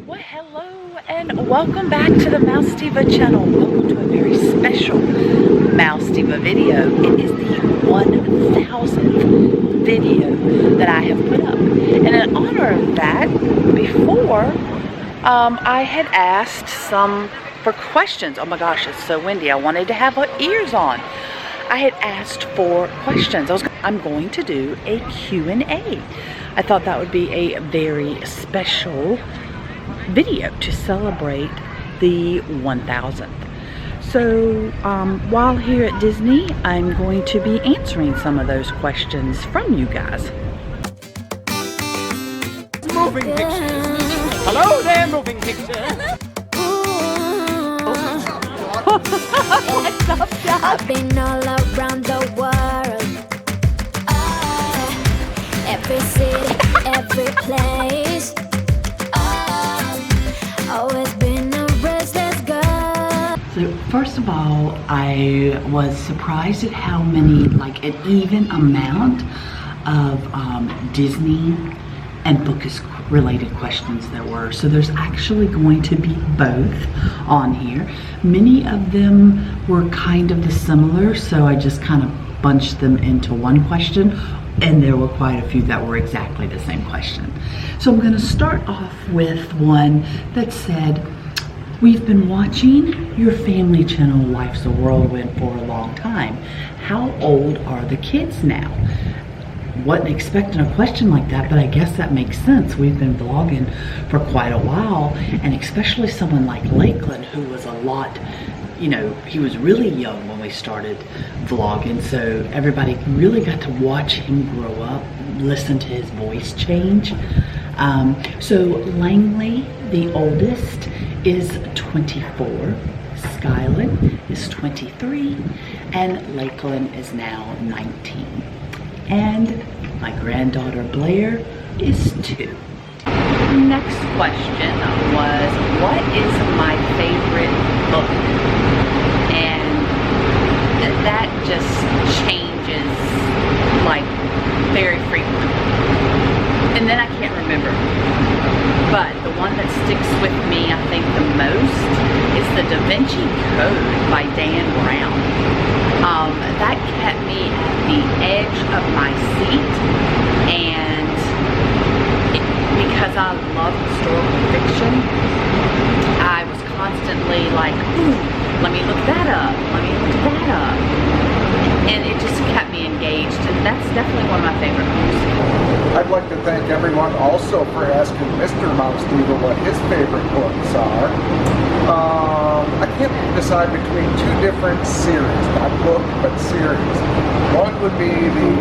Well, hello and welcome back to the Mouse Diva channel. Welcome to a very special Mouse Diva video. It is the 1000th video that I have put up. And in honor of that, before I had asked some for questions. Oh my gosh, it's so windy. I wanted to have ears on. I had asked for questions. I'm going to do a Q&A. I thought that would be a very special video to celebrate the 1000th. So while here at Disney, I'm going to be answering some of those questions from you guys. Moving pictures. Hello there, moving pictures. What's up, guys? I've been all around the world. Every city, every place. Always been a restless girl. So first of all, I was surprised at how many, like an even amount of Disney and Bookish related questions there were. So there's actually going to be both on here. Many of them were kind of the similar, so I just kind of bunched them into one question, and there were quite a few that were exactly the same question. So I'm going to start off with one that said, we've been watching your family channel Life's a Whirlwind for a long time. How old are the kids now? Wasn't expecting a question like that, but I guess that makes sense. We've been vlogging for quite a while, and especially someone like Lakeland, who was a lot, you know, he was really young when we started vlogging, so everybody really got to watch him grow up, listen to his voice change. So Langley, the oldest, is 24, Skyland is 23, and Lakeland is now 19. And my granddaughter Blair is 2. Next question was, what is my favorite book? And that just changes like very frequently. And then I can't remember. But the one that sticks with me, I think, the most is the Da Vinci Code by Dan Brown. That kept me at the edge of my seat, and because I love historical fiction, I was constantly like, ooh, let me look that up, let me look that up. And it just kept me engaged, and that's definitely one of my favorite books. I'd like to thank everyone also for asking Mr. Mouse Diva what his favorite books are. I can't decide between 2 different series, not book, but series. One would be the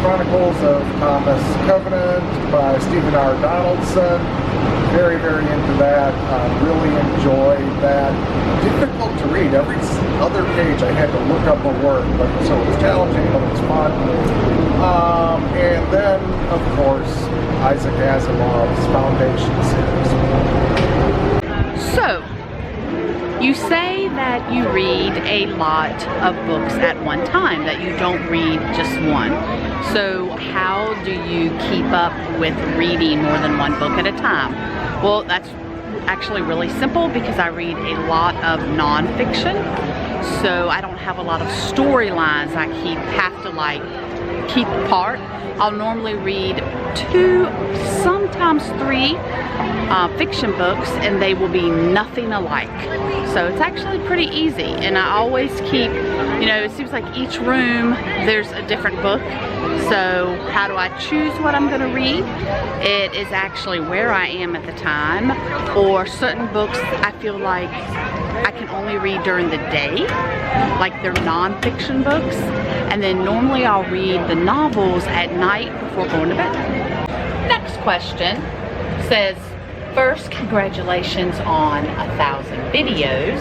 Chronicles of Thomas Covenant by Stephen R. Donaldson. Very, very into that. Really enjoyed that. Difficult to read. Every other page I had to look up a word, but so it was challenging, but it was fun. And then, of course, Isaac Asimov's Foundation series. So, you say that you read a lot of books at one time, that you don't read just one. So how do you keep up with reading more than one book at a time? Well, that's actually really simple because I read a lot of nonfiction. So I don't have a lot of storylines I have to keep apart. I'll normally read 2, sometimes 3 fiction books, and they will be nothing alike. So it's actually pretty easy, and I always keep, you know, it seems like each room there's a different book. So how do I choose what I'm going to read? It is actually where I am at the time, or certain books I feel like I can only read during the day, like they're non-fiction books, and then normally I'll read the novels at night before going to bed. Next question says, first, congratulations on 1,000 videos,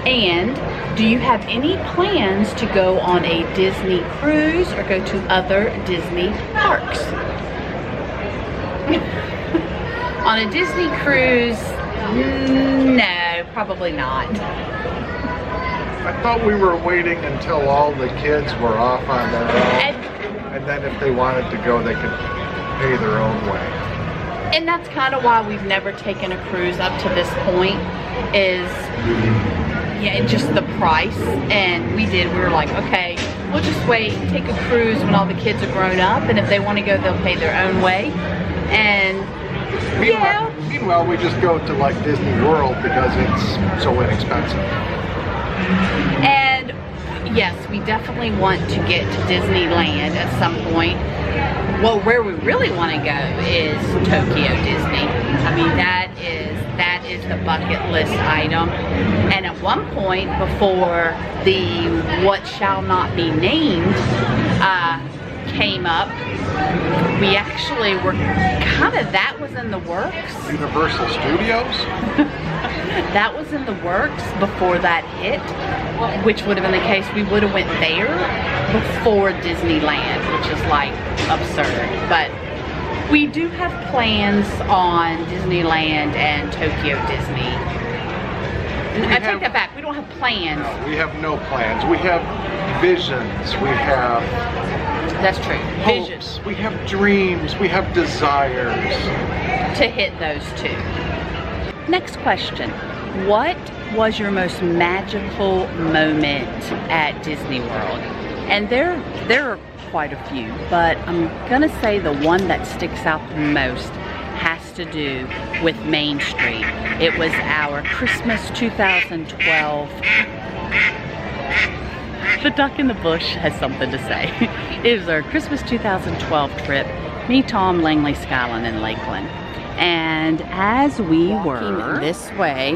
and do you have any plans to go on a Disney cruise or go to other Disney parks? On a Disney cruise, no, probably not. I thought we were waiting until all the kids were off on their own, and then if they wanted to go, they could pay their own way. And that's kind of why we've never taken a cruise up to this point, is just the price. And we were like, okay, we'll just wait, take a cruise when all the kids are grown up, and if they want to go, they'll pay their own way. And meanwhile, we just go to like Disney World because it's so inexpensive. And yes, we definitely want to get to Disneyland at some point. Well, where we really want to go is Tokyo Disney. I mean, that is the bucket list item. And at one point, before the what shall not be named came up, we actually were that was in the works. Universal Studios? That was in the works before that hit, which would have been the case. We would have went there before Disneyland, which is like absurd. But we do have plans on Disneyland and Tokyo Disney. I take that back. We don't have plans. No, we have no plans. We have visions. We have... That's true. Hopes. Visions. We have dreams. We have desires. To hit those two. Next question. What was your most magical moment at Disney World? And there are quite a few, but I'm gonna say the one that sticks out the most has to do with Main Street. It was our Christmas 2012. The duck in the bush has something to say. It was our Christmas 2012 trip, me, Tom, Langley, Skyline, and Lakeland. And as we were this way,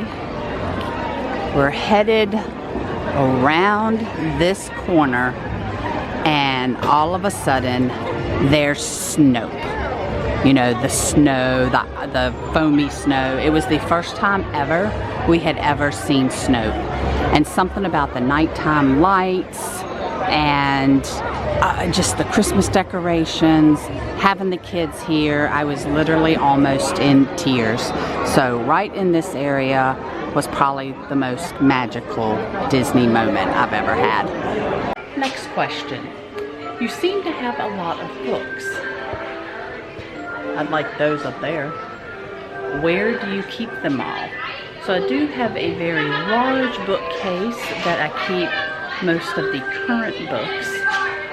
we're headed around this corner, and all of a sudden there's snow. You know, the snow, the foamy snow. It was the first time ever we had ever seen snow. And something about the nighttime lights and just the Christmas decorations, having the kids here, I was literally almost in tears. So right in this area was probably the most magical Disney moment I've ever had. Next question. You seem to have a lot of books. I'd like those up there. Where do you keep them all? So I do have a very large bookcase that I keep most of the current books.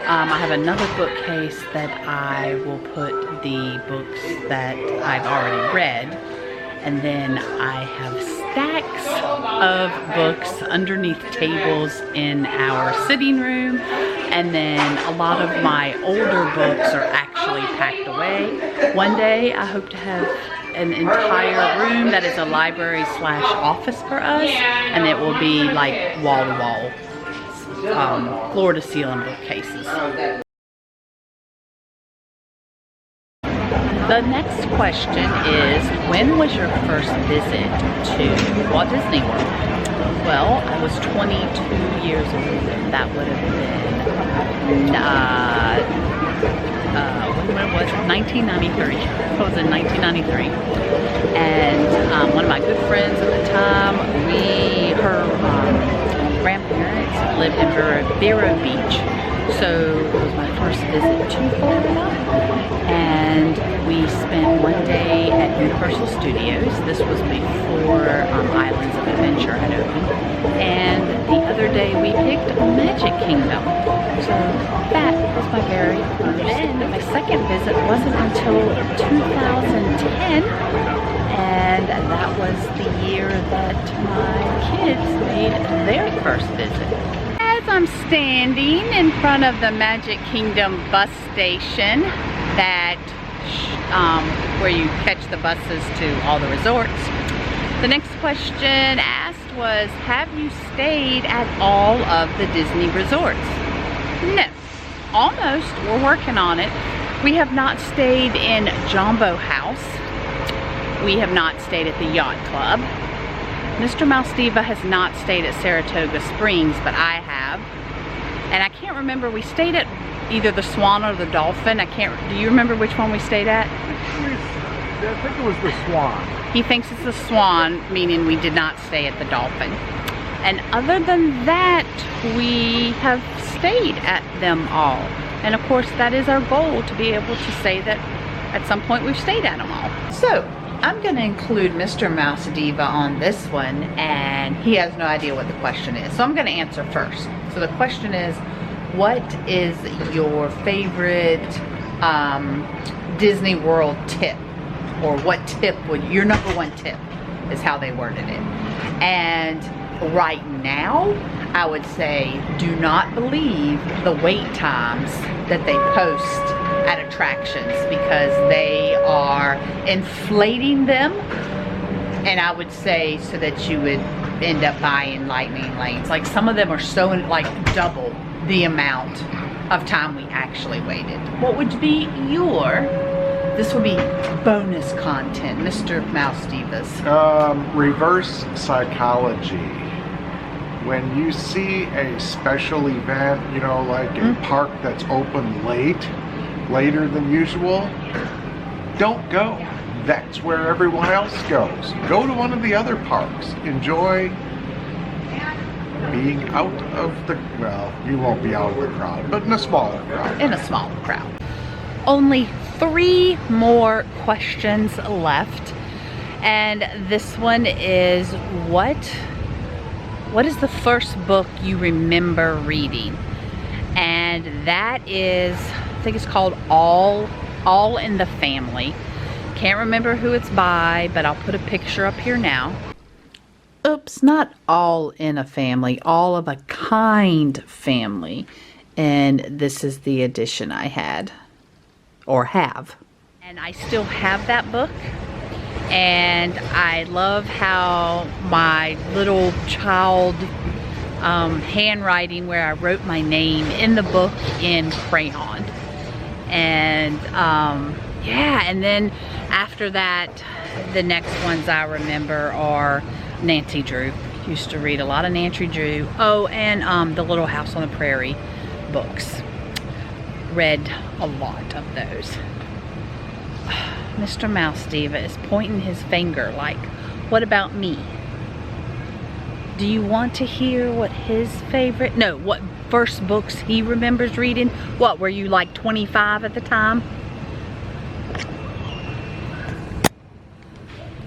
I have another bookcase that I will put the books that I've already read. And then I have stacks of books underneath tables in our sitting room. And then a lot of my older books are actually packed away. One day I hope to have an entire room that is a library / office for us, and it will be like wall-to-wall, floor-to-ceiling bookcases. The next question is, when was your first visit to Walt Disney World? Well, I was 22 years old. That would have been, when was it? 1993. It was in 1993. And one of my good friends at the time, her grandparents lived in Vero Beach. So it was my first visit to Florida. And we spent one day at Universal Studios. This was before Islands of Adventure had opened. And the other day we picked Magic Kingdom. So that was my very first. Then my second visit wasn't until 2010. And that was the year that my kids made their first visit. As I'm standing in front of the Magic Kingdom bus station, that where you catch the buses to all the resorts. The next question asked was, have you stayed at all of the Disney resorts? No, almost. We're working on it. We have not stayed in Jumbo House. We have not stayed at the Yacht Club. Mr. Mouse Diva has not stayed at Saratoga Springs, but I have. And I can't remember, we stayed at either the Swan or the Dolphin. Do you remember which one we stayed at? I think it was the Swan. He thinks it's the Swan, meaning we did not stay at the Dolphin. And other than that, we have stayed at them all. And of course, that is our goal, to be able to say that at some point we've stayed at them all. So I'm gonna include Mr. Mouse Diva on this one, and he has no idea what the question is. So I'm gonna answer first. So the question is, what is your favorite Disney World tip? Or what tip would, your number one tip is how they worded it. And right now, I would say do not believe the wait times that they post at attractions, because they are inflating them, and I would say so that you would end up buying lightning lanes. Like some of them are so like double the amount of time we actually waited. What would be your, this would be bonus content, Mr. Mouse Divas? Reverse psychology. When you see a special event, you know, like a park that's open later than usual, don't go. That's where everyone else goes. Go to one of the other parks. Enjoy being out of the, well, you won't be out of the crowd, but in a smaller crowd. In a smaller crowd. Only 3 more questions left. And this one is, what is the first book you remember reading? And that is, I think it's called All in the Family. Can't remember who it's by, but I'll put a picture up here now. Oops, not All in a Family, All of a Kind Family. And this is the edition I had, or have. And I still have that book. And I love how my little child handwriting, where I wrote my name in the book in crayon. And yeah, and then after that, the next ones I remember are Nancy Drew. Used to read a lot of Nancy Drew. Oh, and the Little House on the Prairie books. Read a lot of those. Mr. Mouse Diva is pointing his finger like, what about me? Do you want to hear what his favorite, no, what first books he remembers reading? What, were you like 25 at the time?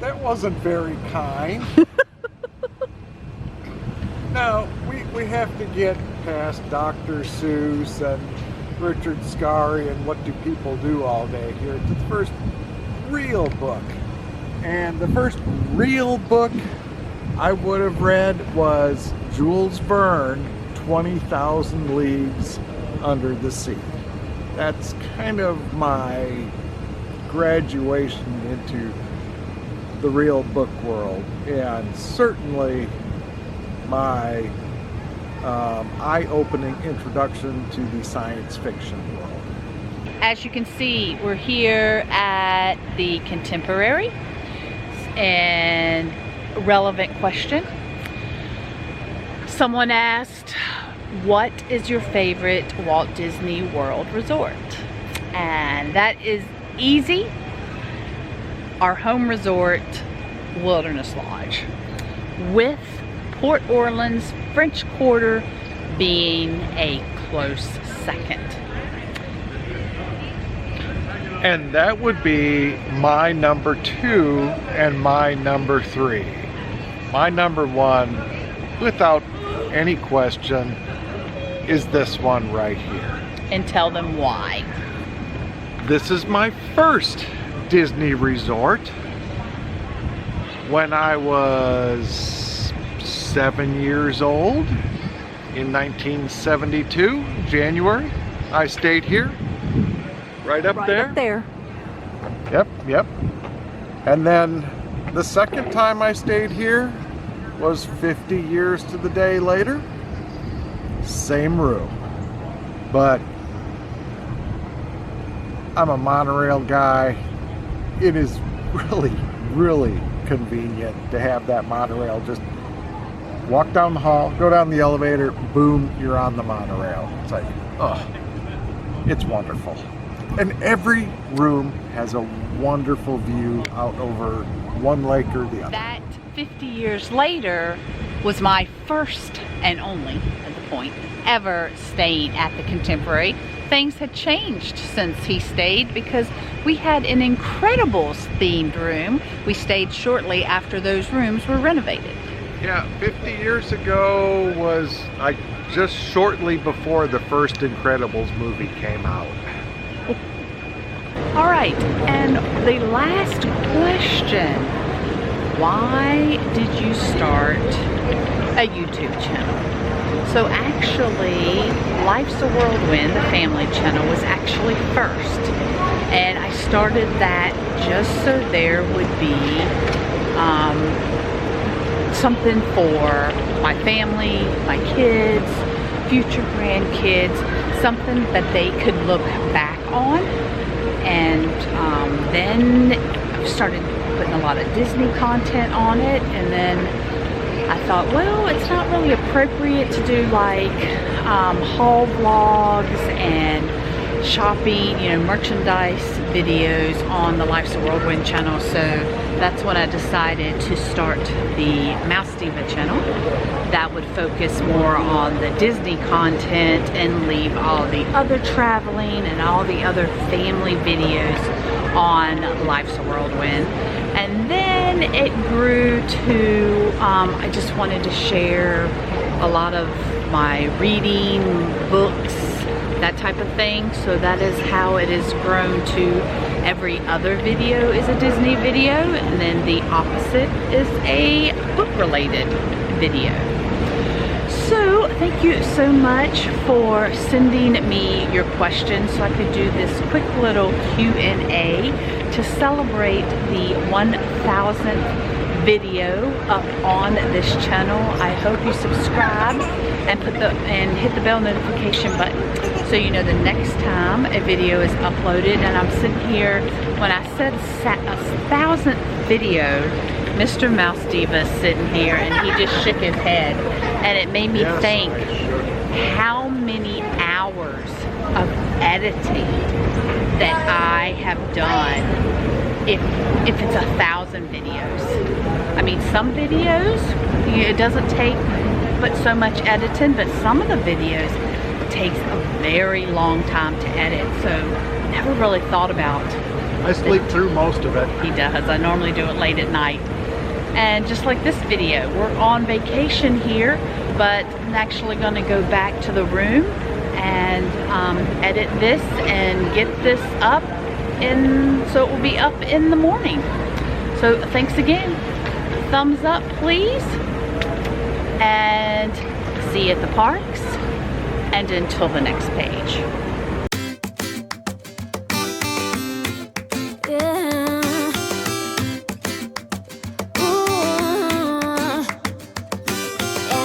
That wasn't very kind. No, we have to get past Dr. Seuss and Richard Scarry and what do people do all day here. It's the first real book. And the first real book I would have read was Jules Verne, 20,000 Leagues Under the Sea. That's kind of my graduation into the real book world, and certainly my eye-opening introduction to the science fiction world. As you can see, we're here at the Contemporary, and relevant question. Someone asked, what is your favorite Walt Disney World resort? And that is easy. Our home resort, Wilderness Lodge, with Port Orleans French Quarter being a close second. And that would be my number 2 and my number 3. My number 1, without any question, is this one right here. And tell them why. This is my first Disney resort. When I was 7 years old, in 1972, January, I stayed here. Right up there. Yep. And then the second time I stayed here was 50 years to the day later. Same room. But I'm a monorail guy. It is really convenient to have that monorail. Just walk down the hall, go down the elevator, boom, you're on the monorail. It's like, oh, it's wonderful. And every room has a wonderful view out over one lake or the other. That 50 years later was my first and only, point ever staying at the Contemporary. Things had changed since he stayed because we had an Incredibles themed room. We stayed shortly after those rooms were renovated. Yeah, 50 years ago was like just shortly before the first Incredibles movie came out. All right, and the last question. Why did you start a YouTube channel? So actually, Life's a Whirlwind, the family channel, was actually first. And I started that just so there would be something for my family, my kids, future grandkids, something that they could look back on. And then I started putting a lot of Disney content on it, and then I thought, well, it's not really appropriate to do like haul vlogs and shopping, you know, merchandise videos on the Life's a Whirlwind channel. So that's when I decided to start the Mouse Diva channel that would focus more on the Disney content and leave all the other traveling and all the other family videos on Life's a Whirlwind. And then it grew to, I just wanted to share a lot of my reading, books, that type of thing. So that is how it has grown to every other video is a Disney video, and then the opposite is a book related video. So thank you so much for sending me your questions so I could do this quick little Q&A to celebrate the 1000th video up on this channel. I hope you subscribe and hit the bell notification button so you know the next time a video is uploaded. And I'm sitting here, when I said a 1000th video, Mr. Mouse Diva is sitting here and he just shook his head, and it made me think how many hours of editing that I have done if it's 1,000 videos. I mean, some videos, it doesn't take but so much editing, but some of the videos takes a very long time to edit. So never really thought about I sleep through most of it. He does. I normally do it late at night. And just like this video, we're on vacation here, but I'm actually going to go back to the room and edit this and get this up, and so it will be up in the morning. So thanks again. Thumbs up, please. And see you at the parks. And until the next page.